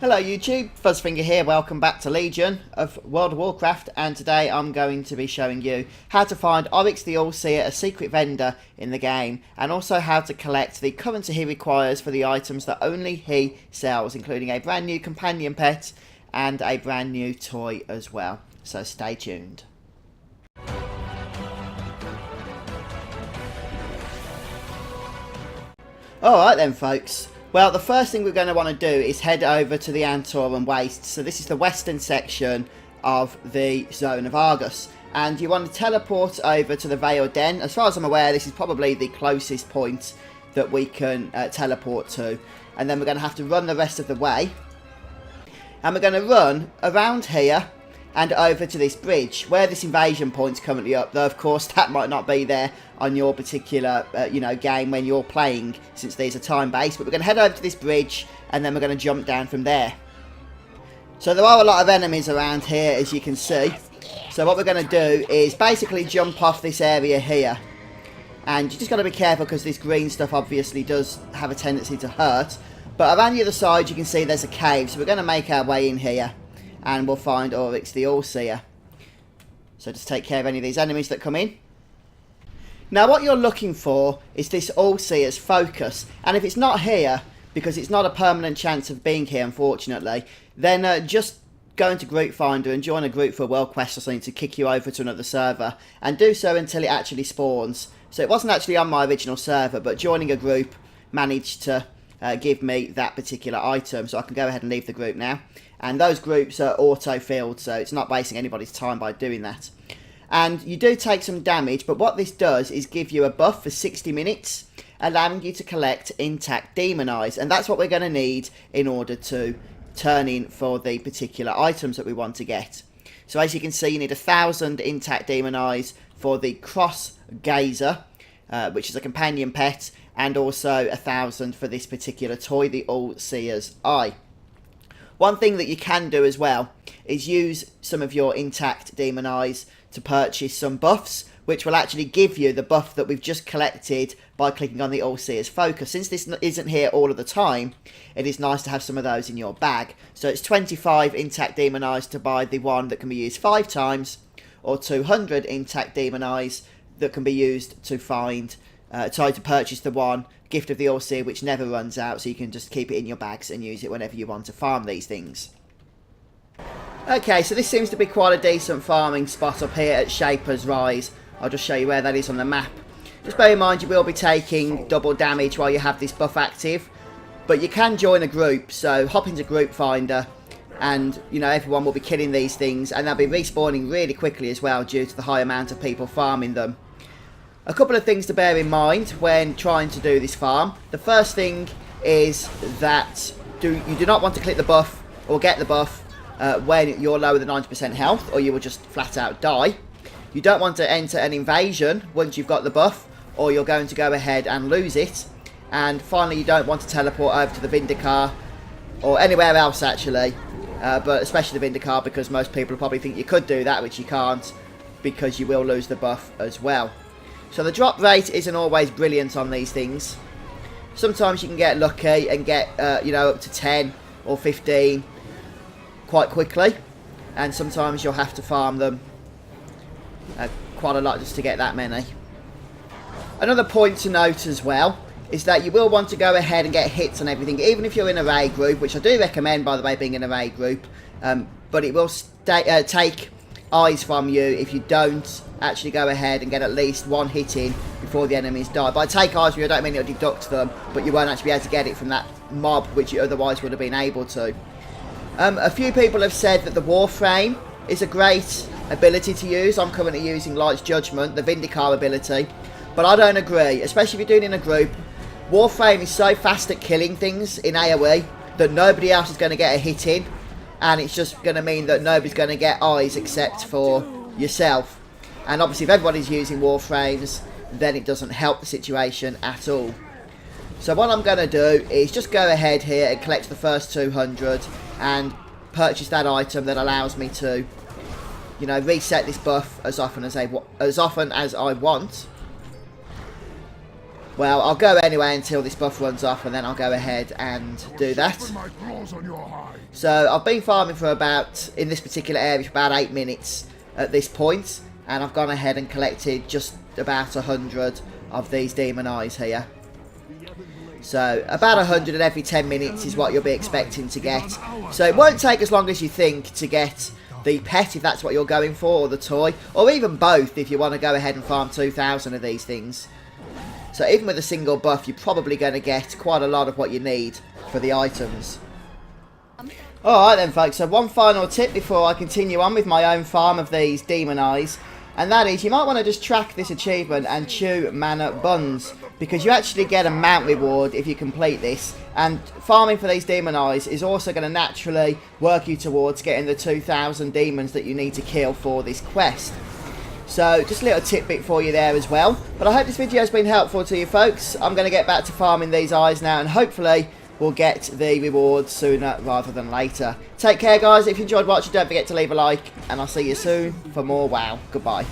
Hello YouTube, Fuzzfinger here, welcome back to Legion of World of Warcraft, and today I'm going to be showing you how to find Orix The All Seer, a secret vendor in the game, and also how to collect the currency he requires for the items that only he sells, including a brand new companion pet and a brand new toy as well. So stay tuned. Alright then folks. Well, the first thing we're going to want to do is head over to the Antoran Wastes. So this is the western section of the Zone of Argus. And you want to teleport over to the Vale Den. As far as I'm aware, this is probably the closest point that we can teleport to. And then we're going to have to run the rest of the way. And we're going to run around here and over to this bridge, where this invasion point's currently up. Though, of course, that might not be there on your particular, game when you're playing, since these are time-based. But we're going to head over to this bridge, and then we're going to jump down from there. So there are a lot of enemies around here, as you can see. So what we're going to do is basically jump off this area here. And you just got to be careful, because this green stuff obviously does have a tendency to hurt. But around the other side, you can see there's a cave. So we're going to make our way in here, and we'll find Orix The All Seer. So just take care of any of these enemies that come in. Now what you're looking for is this All Seer's focus. And if it's not here, because it's not a permanent chance of being here unfortunately, then just go into Group Finder and join a group for a world quest or something to kick you over to another server. And do so until it actually spawns. So it wasn't actually on my original server, but joining a group managed to give me that particular item. So I can go ahead and leave the group now. And those groups are auto-filled, so it's not wasting anybody's time by doing that. And you do take some damage, but what this does is give you a buff for 60 minutes, allowing you to collect intact demon eyes. And that's what we're going to need in order to turn in for the particular items that we want to get. So as you can see, you need 1,000 intact demon eyes for the Cross Gazer, which is a companion pet, and also 1,000 for this particular toy, the All Seer's Eye. One thing that you can do as well is use some of your intact demon eyes to purchase some buffs, which will actually give you the buff that we've just collected by clicking on the All Seer's focus. Since this isn't here all of the time, it is nice to have some of those in your bag. So it's 25 intact demon eyes to buy the one that can be used 5 times, or 200 intact demon eyes that can be used to to purchase the one Gift of the All Seer, which never runs out, so you can just keep it in your bags and use it whenever you want to farm these things. Okay, so this seems to be quite a decent farming spot up here at Shaper's Rise. I'll just show you where that is on the map. Just bear in mind you will be taking double damage while you have this buff active, but you can join a group, so hop into Group Finder, and everyone will be killing these things, and they'll be respawning really quickly as well due to the high amount of people farming them. A couple of things to bear in mind when trying to do this farm. The first thing is that you do not want to click the buff or get the buff when you're lower than 90% health, or you will just flat out die. You don't want to enter an invasion once you've got the buff, or you're going to go ahead and lose it. And finally, you don't want to teleport over to the Vindicar, or anywhere else actually, but especially the Vindicar, because most people probably think you could do that, which you can't, because you will lose the buff as well. So the drop rate isn't always brilliant on these things. Sometimes you can get lucky and get, up to 10 or 15 quite quickly. And sometimes you'll have to farm them quite a lot just to get that many. Another point to note as well is that you will want to go ahead and get hits on everything, even if you're in a raid group, which I do recommend, by the way, being in a raid group. But it will take eyes from you if you don't actually go ahead and get at least one hit in before the enemies die. By take eyes from you, I don't mean it'll deduct them, but you won't actually be able to get it from that mob, which you otherwise would have been able to. A few people have said that the Warframe is a great ability to use. I'm currently using Light's Judgment, the Vindicar ability, but I don't agree, especially if you're doing it in a group. Warframe is so fast at killing things in AoE that nobody else is going to get a hit in, and it's just going to mean that nobody's going to get eyes except for yourself. And obviously if everybody's using Warframes, then it doesn't help the situation at all. So what I'm going to do is just go ahead here and collect the first 200 and purchase that item that allows me to, reset this buff as often as I want. Well, I'll go anyway until this buff runs off, and then I'll go ahead and do that. So I've been farming for about, in this particular area, for about 8 minutes at this point, and I've gone ahead and collected just about 100 of these demon eyes here. So about 100 at every 10 minutes is what you'll be expecting to get. So it won't take as long as you think to get the pet, if that's what you're going for, or the toy, or even both if you want to go ahead and farm 2,000 of these things. So even with a single buff, you're probably going to get quite a lot of what you need for the items. Alright then folks, so one final tip before I continue on with my own farm of these demon eyes, and that is you might want to just track this achievement and chew mana buns, because you actually get a mount reward if you complete this, and farming for these demon eyes is also going to naturally work you towards getting the 2,000 demons that you need to kill for this quest. So just a little tidbit for you there as well. But I hope this video has been helpful to you folks. I'm going to get back to farming these eyes now, and hopefully we'll get the rewards sooner rather than later. Take care guys. If you enjoyed watching, don't forget to leave a like, and I'll see you soon for more WoW. Goodbye.